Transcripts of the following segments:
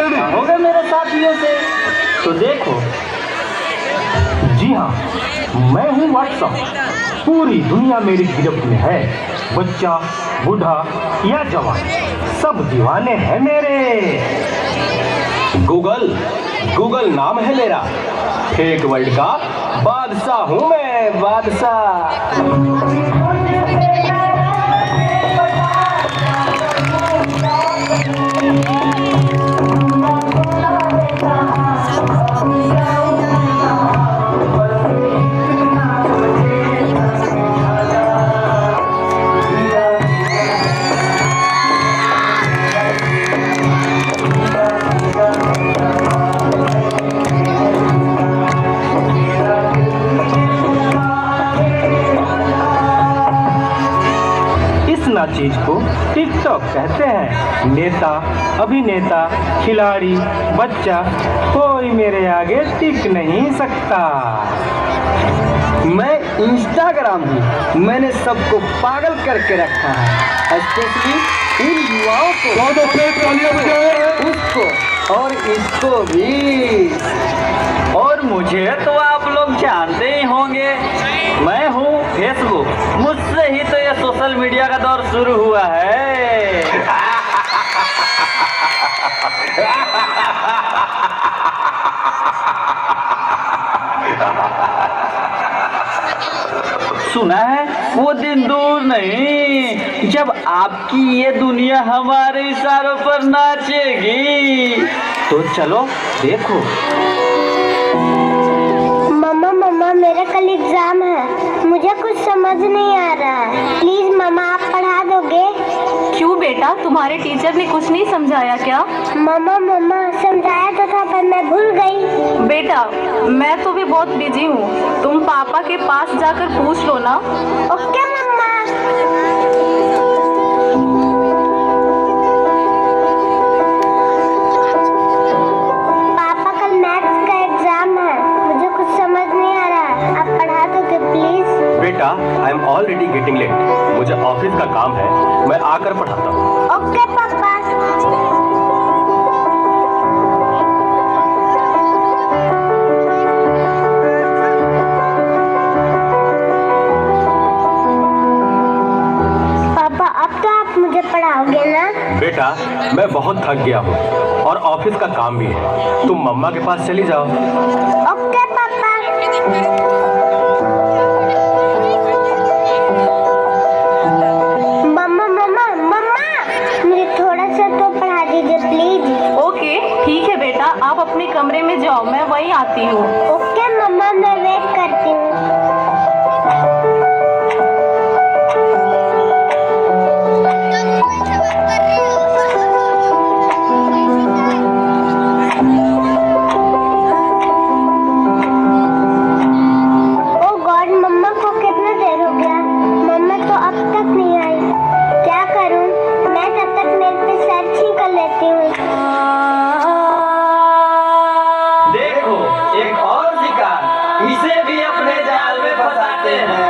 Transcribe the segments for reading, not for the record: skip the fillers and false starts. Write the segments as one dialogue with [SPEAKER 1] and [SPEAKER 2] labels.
[SPEAKER 1] होगा मेरे साथियों से। तो देखो, जी हाँ, मैं हूँ व्हाट्सएप। पूरी दुनिया मेरी गिरफ्त में है। बच्चा, बूढ़ा या जवान, सब दीवाने हैं मेरे। गूगल नाम है मेरा। फेक वर्ल्ड का बादशाह हूँ मैं, बादशाह। चीज को टिकटॉक कहते हैं। नेता, अभिनेता, खिलाड़ी, बच्चा, कोई मेरे आगे टिक नहीं सकता। मैं इंस्टाग्राम हूँ। मैंने सबको पागल करके रखा है, स्पेशली उन युवाओं को, उसको और इसको भी। और मुझे तो आप लोग जानते ही होंगे, मैं हूँ फेसबुक। मुझसे ही तो ये सोशल मीडिया का दौर शुरू हुआ है। सुना है वो दिन दूर नहीं जब आपकी ये दुनिया हमारे इशारों पर नाचेगी। तो चलो देखो।
[SPEAKER 2] मम्मा, मेरा कल एग्जाम है, मुझे कुछ समझ नहीं आ रहा है। प्लीज मम्मा, आप पढ़ा दोगे?
[SPEAKER 3] क्यों बेटा, तुम्हारे टीचर ने कुछ नहीं समझाया क्या?
[SPEAKER 2] मम्मा, समझाया तो था पर मैं भूल गई।
[SPEAKER 3] बेटा, मैं तो भी बहुत बिजी हूँ, तुम पापा के पास जाकर पूछ लो ना।
[SPEAKER 2] ओके मम्मा। पापा, कल मैथ्स का एग्जाम है, मुझे कुछ समझ नहीं आ रहा है, आप पढ़ा दोगे प्लीज?
[SPEAKER 1] बेटा, I am already getting late. मुझे ऑफिस का काम है, मैं आकर पढ़ाता हूँ।
[SPEAKER 2] ओके पापा। पापा, अब तो आप मुझे पढ़ाओगे ना?
[SPEAKER 1] बेटा, मैं बहुत थक गया हूँ और ऑफिस का काम भी है। तुम मम्मा के पास चली जाओ।
[SPEAKER 2] ओके पापा। मुझे थोड़ा सा तो पढ़ा दीजिए प्लीज।
[SPEAKER 3] ओके ठीक है बेटा, आप अपने कमरे में जाओ, मैं वहीं आती हूँ।
[SPEAKER 2] ओके मम्मा, मैं वेट करती हूँ। ओ गॉड, मम्मा को कितना देर हो गया, मम्मा तो अब तक नहीं आई। क्या करूँ? मैं तब तक नेट पे सर्च ही कर लेती हूँ।
[SPEAKER 1] देखो, एक और शिकार, इसे भी अपने जाल में फंसाते हैं।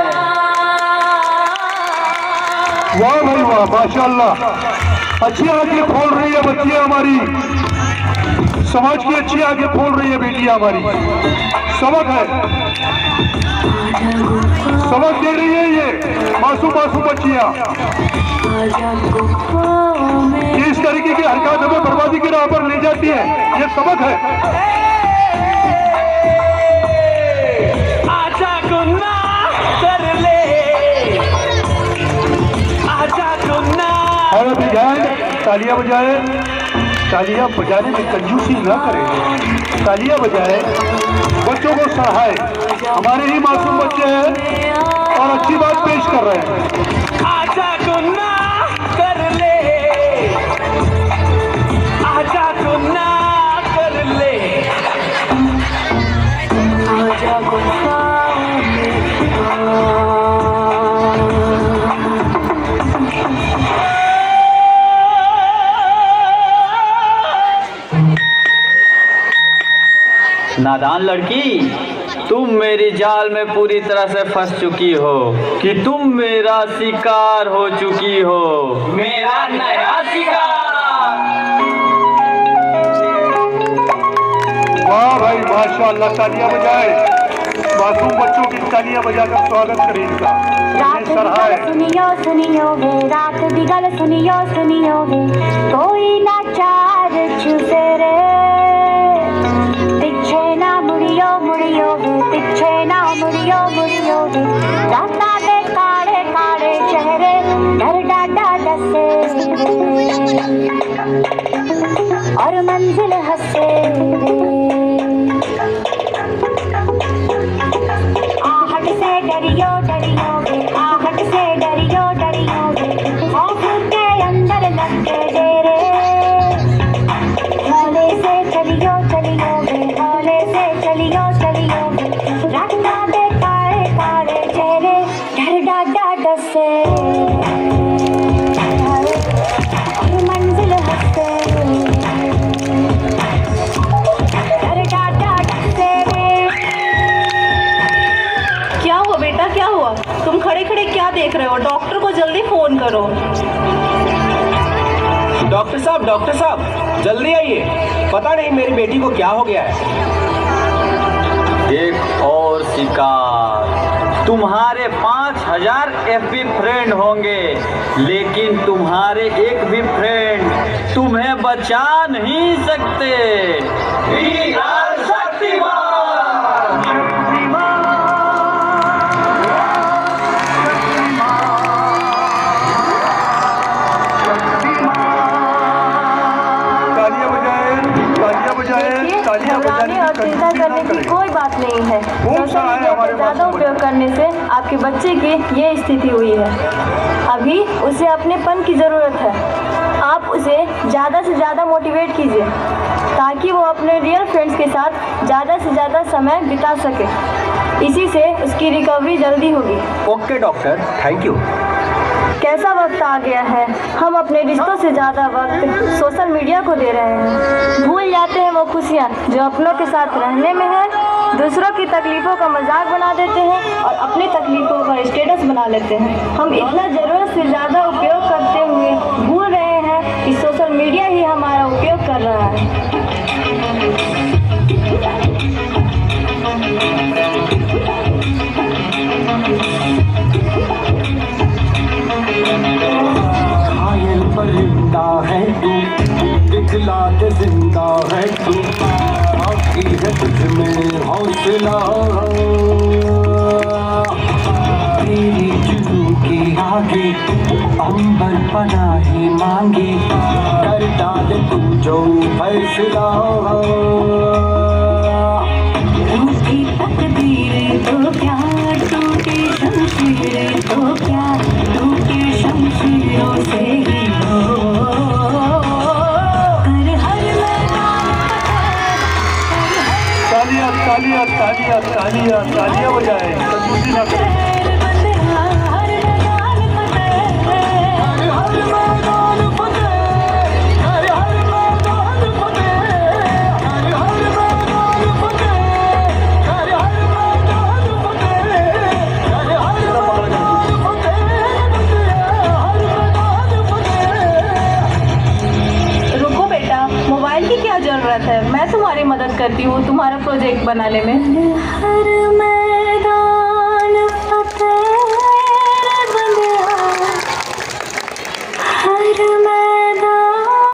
[SPEAKER 4] वाह भाई वाह, माशाल्लाह, अच्छी आंखें खोल रही है बच्चियां हमारी, समाज की अच्छी आंखें खोल रही है बेटियां हमारी। सबक है, सबक दे रही है ये मासूम बच्चियां। इस तरीके की हरकत हमें बर्बादी की राह पर ले जाती है, ये सबक है।
[SPEAKER 1] आजा गुनाह कर ले, आजा गुनाह।
[SPEAKER 4] और अभी जाए, तालियां बजाए, तालियां बजाने में कंजूसी ना करें, तालियां बजाए, बच्चों को सराहे। हमारे ही मासूम बच्चे हैं और अच्छी बात पेश कर रहे हैं।
[SPEAKER 1] आजा गुनाह कर ले, आजा गुनाह कर ले, आजा गुनाह में। नादान लड़की, तुम मेरी जाल में पूरी तरह से फंस चुकी हो कि तुम मेरा शिकार हो चुकी हो। मेरा नया शिकार।
[SPEAKER 4] माशाअल्लाह, तालियां बजाए। मासूम बच्चों की तालियां बजाकर स्वागत करें इनका।
[SPEAKER 5] रात दी गल सुनियो सुनियो वे, रात दी गल सुनियो सुनियो वे, कोई ना चार चूसे रे, पिछे ना मुड़ियो मुड़ियो वे, पिछे ना मुड़ियो मुड़ियो वे, राता दे काले काले चेहरे डर डाडा दसे और मंजिल हंसे रे। आहट से डरियो डरियो वे, आहट से डरियो डरियो वे, खौफ के अंदर लगे डेरे, हौले से चलियो चलियो वे, हौले से चलियो चलियो वे, राता दे काले काले चेहरे डर डाडा डसे और मंजिल हंसे डर डाडा डसे।
[SPEAKER 3] क्या हुआ बेटा, क्या हुआ? तुम खड़े खड़े क्या देख रहे हो? डॉक्टर को जल्दी फोन करो।
[SPEAKER 1] डॉक्टर साहब जल्दी आइए, पता नहीं मेरी बेटी को क्या हो गया है।
[SPEAKER 6] एक और शिकार। तुम्हारे 5000 FB फ्रेंड होंगे, लेकिन तुम्हारे एक भी फ्रेंड तुम्हें बचा नहीं सकते। We are Shaktimaan.
[SPEAKER 3] घबराने और चिंता करने की कोई बात नहीं है। सोशल मीडिया का ज़्यादा उपयोग करने से आपके बच्चे की ये स्थिति हुई है। अभी उसे अपनेपन की ज़रूरत है। आप उसे ज़्यादा से ज़्यादा मोटिवेट कीजिए ताकि वो अपने रियल फ्रेंड्स के साथ ज़्यादा से ज़्यादा समय बिता सके। इसी से उसकी रिकवरी जल्दी होगी।
[SPEAKER 1] Okay doctor, thank you.
[SPEAKER 3] कैसा वक्त आ गया है, हम अपने रिश्तों से ज़्यादा वक्त सोशल मीडिया को दे रहे हैं। भूल जाते हैं वो खुशियाँ जो अपनों के साथ रहने में है। दूसरों की तकलीफ़ों का मजाक बना देते हैं और अपनी तकलीफ़ों का स्टेटस बना लेते हैं। हम इतना ज़रूरत से ज़्यादा उपयोग करते हुए भूल रहे हैं कि सोशल मीडिया ही हमारा उपयोग कर रहा है।
[SPEAKER 7] घायल परिंदा है तू, दिखला के जिंदा है तू, बाकी है तुझ में हौसला। तेरी जुनून के आगे अंबर पनाही मांगे, कर डाले तू जो फैसला।
[SPEAKER 5] रूठी तकदीर तो क्या, टूटी शमशीरें तो क्या, टूटी शमशीरों से ही हो कर हर मैदान
[SPEAKER 4] तालियां तालियां तालियां तालियां तालियां बजाए, कंजूसी ना करें।
[SPEAKER 3] मोबाइल की क्या ज़रूरत है, मैं तुम्हारी मदद करती हूँ तुम्हारा प्रोजेक्ट बनाने में।
[SPEAKER 5] हर